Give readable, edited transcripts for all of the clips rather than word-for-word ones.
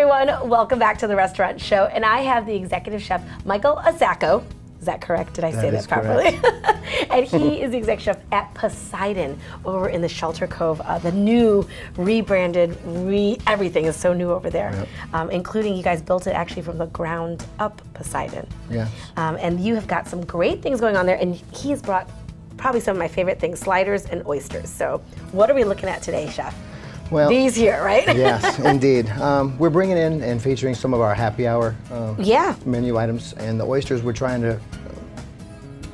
everyone, welcome back to the Restaurant Show, and I have the executive chef, Michael Azacco. Is that correct? Did I say that properly? And he is the executive chef at Poseidon over in the Shelter Cove. The new, rebranded, everything is so new over there, including you guys built it actually from the ground up, Poseidon. Yes. And you have got some great things going on there, and he's brought probably some of my favorite things, sliders and oysters. So what are we looking at today, Chef? Well, these here, right? Yes, indeed. We're bringing in and featuring some of our happy hour menu items, and the oysters we're trying to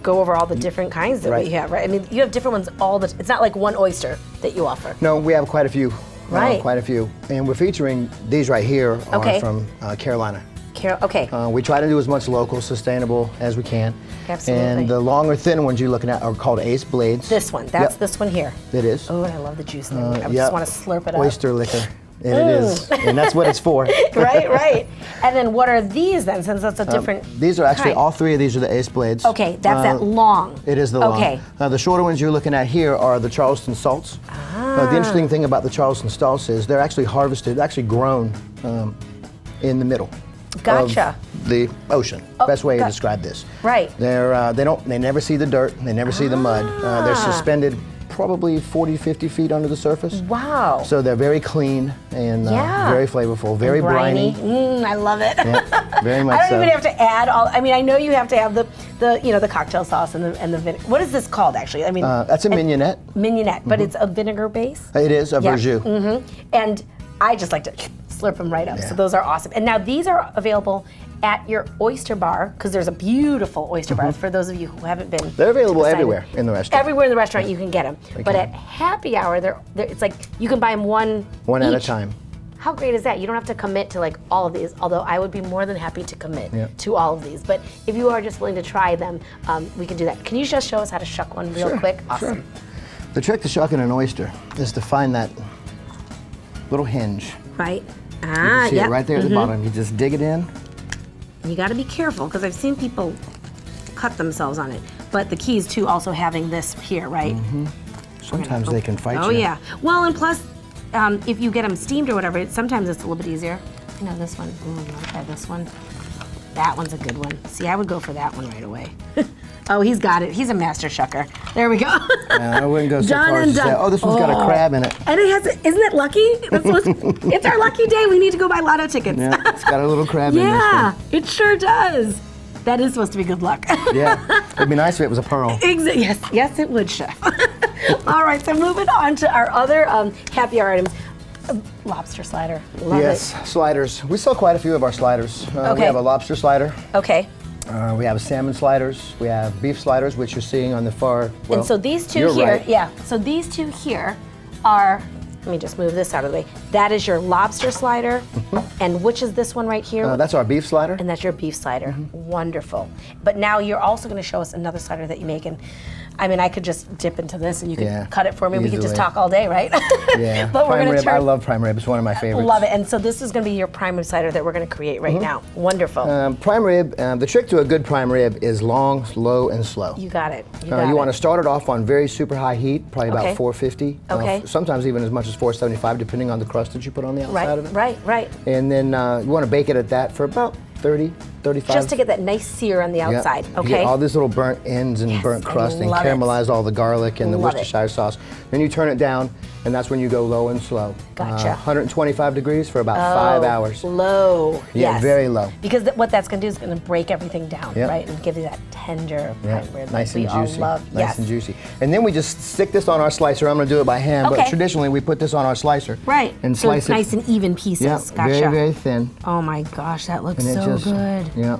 go over all the different kinds that we have, right? I mean, you have different ones it's not like one oyster that you offer. No, we have quite a few. Right. Quite a few. And we're featuring these right here are from Carolina. We try to do as much local, sustainable as we can. Absolutely. And the longer, thin ones you're looking at are called ace blades. This one, that's this one here. It is. Oh, and I love the juice in there. I just want to slurp it up. Oyster liquor. And it is. And that's what it's for. Right. And then what are these then, since that's a different These are actually, all three of these are the ace blades. Okay, that's that long. It is the long. Okay. The shorter ones you're looking at here are the Charleston salts. The interesting thing about the Charleston salts is they're actually harvested, actually grown in the middle. Gotcha. Of the ocean. Best way to describe this. Right. They never see the dirt, they never see the mud. They're suspended probably 40, 50 feet under the surface. Wow. So they're very clean and very flavorful, very briny. I love it. Yeah, very much I don't even have to add I know you have to have the cocktail sauce and the vinegar. What is this called actually? I mean, that's a mignonette. Mignonette, but it's a vinegar base? It is, a verjus. And I just like to slurp them right up. So those are awesome. And now these are available at your oyster bar, because there's a beautiful oyster bar for those of you who haven't been. They're available everywhere in the restaurant. Everywhere in the restaurant you can get them. But at happy hour, it's like you can buy them one at a time. How great is that? You don't have to commit to like all of these, although I would be more than happy to commit to all of these. But if you are just willing to try them, we can do that. Can you just show us how to shuck one real quick? Awesome. Sure. The trick to shucking an oyster is to find that little hinge. Right. You can see it right there at the bottom. You just dig it in. You got to be careful, because I've seen people cut themselves on it. But the key is too also having this here, right? Sometimes they can fight you. Oh yeah. Well, and plus, if you get them steamed or whatever, sometimes it's a little bit easier. You know, this one. Ooh, I like this one. That one's a good one. See, I would go for that one right away. Oh, he's got it. He's a master shucker. There we go. I wouldn't go so far as to say, oh, this one's got a crab in it. And it has, isn't it lucky? It's our lucky day. We need to go buy lotto tickets. Yeah, it's got a little crab in this one. Yeah, it sure does. That is supposed to be good luck. Yeah, it'd be nice if it was a pearl. Yes, it would, Chef. All right, so moving on to our other happy hour items. Lobster slider. Love it. Sliders. We sell quite a few of our sliders. We have a lobster slider. Okay. We have salmon sliders. We have beef sliders, which you're seeing on the far. Well, and so these two here, So these two here are. Let me just move this out of the way. That is your lobster slider, and which is this one right here? That's our beef slider. And that's your beef slider. Wonderful. But now you're also going to show us another slider that you make, and I mean, I could just dip into this and you could cut it for me. Easily. We could just talk all day, right? Yeah. But prime rib. I love prime rib. It's one of my favorites. Love it. And so this is going to be your prime rib slider that we're going to create right now. Wonderful. Prime rib. The trick to a good prime rib is long, low, and slow. You got it. You want to start it off on very super high heat, probably about 450. Sometimes even as much as 475, depending on the crust that you put on the outside of it. Right. And then you want to bake it at that for about 30, 35. Just to get that nice sear on the outside, You get all these little burnt ends and burnt crust and caramelize all the garlic and the Worcestershire sauce. Then you turn it down, and that's when you go low and slow. Gotcha. 125 degrees for about 5 hours. Low. Yeah, very low. Because what that's going to do is going to break everything down, right? And give you that tender prime rib nice that and we juicy. all love. Nice and juicy. And then we just stick this on our slicer. I'm going to do it by hand, but traditionally we put this on our slicer. Right. And so slice it's nice and even pieces. Yeah, Gotcha. very, very thin. Oh my gosh, that looks so good. Yeah.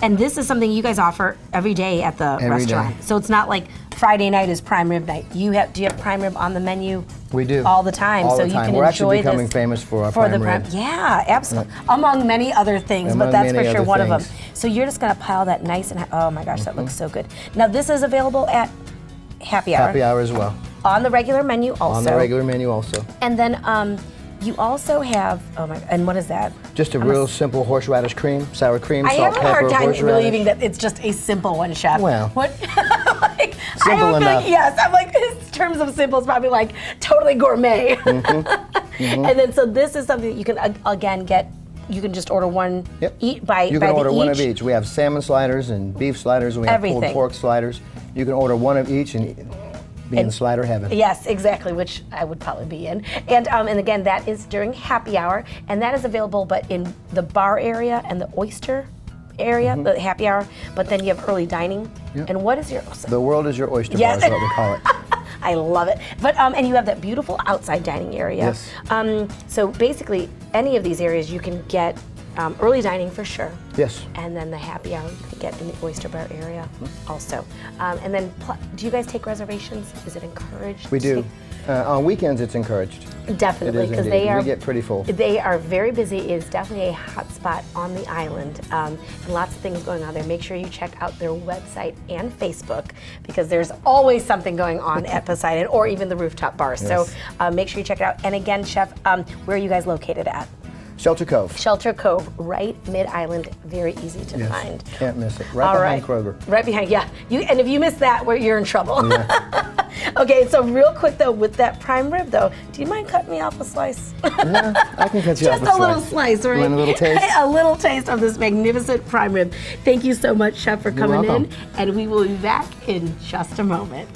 And this is something you guys offer every day at the restaurant. So it's not like Friday night is prime rib night. Do you have prime rib on the menu? We do. All the time. All so the time. You can We're actually enjoy becoming this famous for our prime rib. Yeah, absolutely. Among many other things, but that's for sure one of them. So you're just gonna pile that nice and oh my gosh, that looks so good. Now this is available at happy hour. Happy hour as well. On the regular menu also. On the regular menu also. And then you also have, and what is that? Just a real simple horseradish cream, sour cream, salt, pepper, pepper, I have a hard time horseradish. believing that it's just a simple one, Chef. Well, what? simple enough. Yes, I'm like, in terms of simple, it's probably like totally gourmet. And then, so this is something that you can, again, get you can just order one. Yep. Eat by You by can the order one of each? each. We have salmon sliders and beef sliders, and we have Everything. pulled pork sliders. You can order one of each and be in slider heaven. Yes, exactly, which I would probably be in. And again, that is during happy hour, and that is available, but in the bar area and the oyster area, the happy hour. But then you have early dining. Yep. And what is your? The world is your oyster Yes. bar is what we call it. I love it. But and you have that beautiful outside dining area. Yes. So basically, any of these areas you can get early dining for sure. Yes. And then the happy hour you can get in the oyster bar area also. And then, do you guys take reservations? Is it encouraged? We do. On weekends, it's encouraged. Definitely, because we get pretty full. They are very busy. It is definitely a hot spot on the island, and lots of things going on there. Make sure you check out their website and Facebook, because there's always something going on at Poseidon, or even the rooftop bars. Yes. So make sure you check it out. And again, Chef, where are you guys located at? Shelter Cove. Shelter Cove, right mid-island, very easy to find. Can't miss it. Right behind Kroger. Right behind, yeah. And if you miss that, you're in trouble. Yeah. Okay, so real quick though, with that prime rib though, do you mind cutting me off a slice? Yeah, I can cut you off a slice. Just a little slice, right? You want a little taste? A little taste of this magnificent prime rib. Thank you so much, Chef, for coming in, and we will be back in just a moment.